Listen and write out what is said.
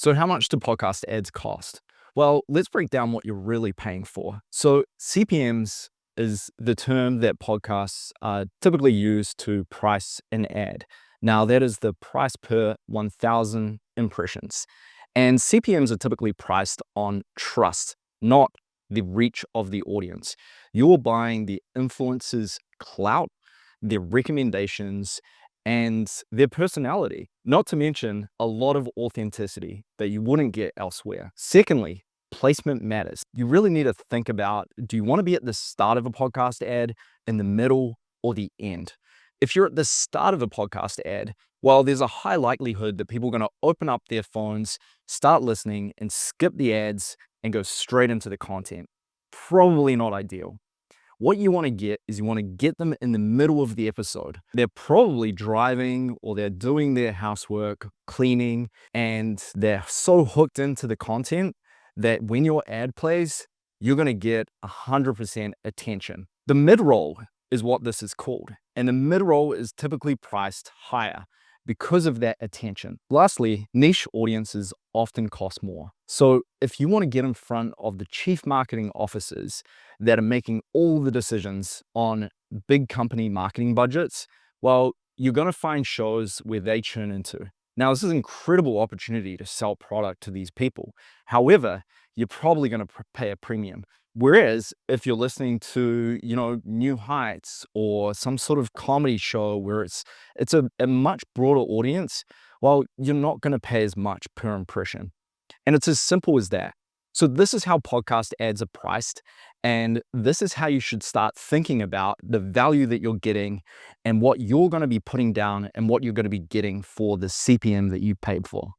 So how much do podcast ads cost? Well, let's break down what you're really paying for. So CPMs is the term that podcasts are typically used to price an ad. Now, that is the price per 1,000 impressions. And CPMs are typically priced on trust, not the reach of the audience. You're buying the influencer's clout, their recommendations, and their personality, not to mention a lot of authenticity that you wouldn't get elsewhere. Secondly, placement matters. You really need to think about, do you want to be at the start of a podcast ad, in the middle, or the end? If you're at the start of a podcast ad, well, there's a high likelihood that people are going to open up their phones, start listening, and skip the ads and go straight into the content. Probably not ideal. What you want to get is you want to get them in the middle of the episode. They're probably driving or they're doing their housework, cleaning, and they're so hooked into the content that when your ad plays, you're going to get 100% attention. The mid-roll is what this is called, and the mid-roll is typically priced higher because of that attention. Lastly, niche audiences often cost more. So if you want to get in front of the chief marketing officers that are making all the decisions on big company marketing budgets, well, you're going to find shows where they tune into. Now, this is an incredible opportunity to sell product to these people. However, you're probably going to pay a premium. Whereas if you're listening to, New Heights or some sort of comedy show where it's a much broader audience, well, you're not going to pay as much per impression. And it's as simple as that. So this is how podcast ads are priced, and this is how you should start thinking about the value that you're getting and what you're going to be putting down and what you're going to be getting for the CPM that you paid for.